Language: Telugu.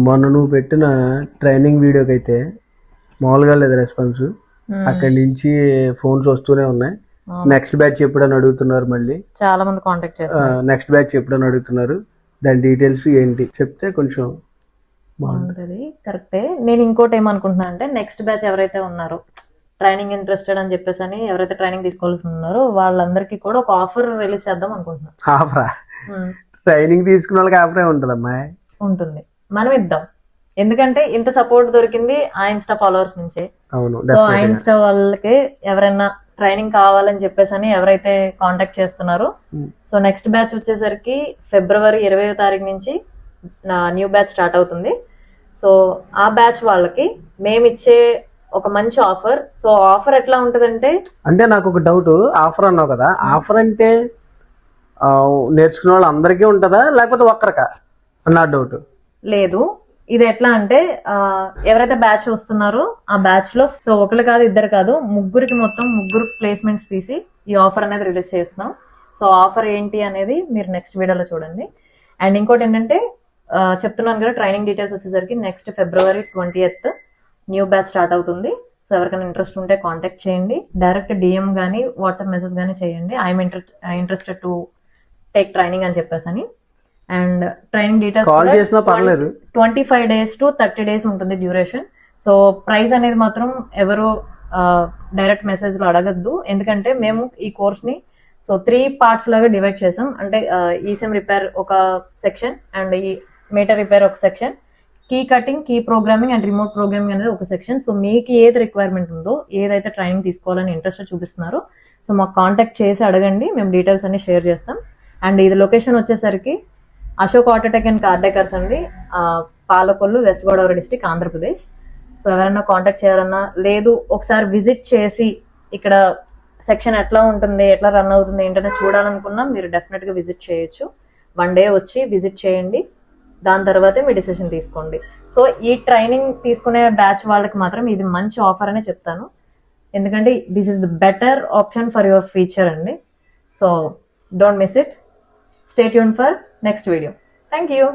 మొన్న నువ్వు పెట్టిన ట్రైనింగ్ వీడియోకి అయితే మామూలుగా లేదు రెస్పాన్స్. అక్కడి నుంచి ఫోన్స్ వస్తూనే ఉన్నాయి. నెక్స్ట్ బ్యాచ్ ఎప్పుడని అడుగుతున్నారు, మళ్ళీ చాలా మంది కాంటాక్ట్ చేస్తారు. నెక్స్ట్ బ్యాచ్ ఎప్పుడని అడుగుతున్నారు. దాని డీటెయిల్స్ ఏంటి చెప్తే కొంచెం బాగుంటుంది. కరెక్టే. నేను ఇంకోటి ఏమనుకుంటున్నా అంటే నెక్స్ట్ బ్యాచ్ ఎవరైతే ఉన్నారో ట్రైనింగ్ ఇంట్రెస్టెడ్ అని చెప్పేసి అని ఎవరైతే ట్రైనింగ్ తీసుకోవాల్సి ఉన్నారో వాళ్ళందరికీ కూడా ఒక ఆఫర్ రిలీజ్ చేద్దాం అనుకుంటున్నాను. ఆఫరా? ట్రైనింగ్ తీసుకున్న వాళ్ళకి ఆఫరే ఉంటుందమ్మా. ఉంటుంది, మనం ఇద్దాం. ఎందుకంటే ఇంత సపోర్ట్ దొరికింది ఆ ఇన్స్టా ఫాలోవర్స్ నుంచే. అవును. సో ఆ ఇన్స్టా వాళ్ళకి ఎవరైనా ట్రైనింగ్ కావాలని చెప్పేసి అని ఎవరైతే కాంటాక్ట్ చేస్తున్నారో, సో నెక్స్ట్ బ్యాచ్ వచ్చేసరికి ఫిబ్రవరి 20వ తారీఖు నుంచి నా న్యూ బ్యాచ్ స్టార్ట్ అవుతుంది. సో ఆ బ్యాచ్ వాళ్ళకి మేము ఇచ్చే ఒక మంచి ఆఫర్. సో ఆఫర్ ఎట్లా ఉంటుందంటే, అంటే నాకు ఒక డౌట్, ఆఫర్ అన్నావు కదా, ఆఫర్ అంటే నేర్చుకునే వాళ్ళు అందరికీ ఉంటుందా లేకపోతే ఒక్కరికా నా డౌట్. లేదు, ఇది ఎట్లా అంటే ఎవరైతే బ్యాచ్ వస్తున్నారో ఆ బ్యాచ్ లో సో ఒకరు కాదు ఇద్దరు కాదు ముగ్గురికి, మొత్తం ముగ్గురు ప్లేస్మెంట్స్ తీసి ఈ ఆఫర్ అనేది రిలీజ్ చేస్తున్నాం. సో ఆఫర్ ఏంటి అనేది మీరు నెక్స్ట్ వీడియోలో చూడండి. అండ్ ఇంకోటి ఏంటంటే చెప్తున్నాను కదా, ట్రైనింగ్ డీటెయిల్స్ వచ్చేసరికి next February 20th new batch start అవుతుంది. సో ఎవరికైనా ఇంట్రెస్ట్ ఉంటే కాంటాక్ట్ చేయండి. డైరెక్ట్ డిఎం కానీ వాట్సాప్ మెసేజ్ కానీ చేయండి, I'm interested to take training అని చెప్పేసి అని. And training details 25 days to 30 days ఉంటుంది డ్యూరేషన్. సో ప్రైస్ అనేది మాత్రం ఎవరు డైరెక్ట్ మెసేజ్ లో అడగద్దు, ఎందుకంటే మేము ఈ కోర్స్ ని సో 3 parts లాగా డివైడ్ చేసాం. అంటే ఈసీఎం రిపేర్ ఒక సెక్షన్, అండ్ ఈ మీటర్ రిపేర్ ఒక section, key cutting, key programming and remote programming అనేది ఒక సెక్షన్. సో మీకు ఏది రిక్వైర్మెంట్ ఉందో, ఏదైతే ట్రైనింగ్ తీసుకోవాలని ఇంట్రెస్ట్ చూపిస్తున్నారో, సో మాకు కాంటాక్ట్ చేసి అడగండి, మేము డీటెయిల్స్ అన్ని షేర్ చేస్తాం. అండ్ ఇది లొకేషన్ వచ్చేసరికి Ashok Autotech and car decors అండి, Palakollu, west Godavari district, Andhra Pradesh. So ఎవరైనా కాంటాక్ట్ చేయాలన్నా, లేదు ఒకసారి విజిట్ చేసి ఇక్కడ సెక్షన్ ఎట్లా ఉంటుంది, ఎట్లా రన్ అవుతుంది ఏంటనే చూడాలనుకున్నా మీరు డెఫినెట్గా విజిట్ చేయొచ్చు. 1 day వచ్చి విజిట్ చేయండి, దాని తర్వాతే మీ డిసిషన్ తీసుకోండి. సో ఈ ట్రైనింగ్ తీసుకునే బ్యాచ్ వాళ్ళకి మాత్రం ఇది మంచి ఆఫర్ అనే చెప్తాను, ఎందుకంటే this is the better option for your future అండి. So don't miss it. Stay tuned for next video. Thank you.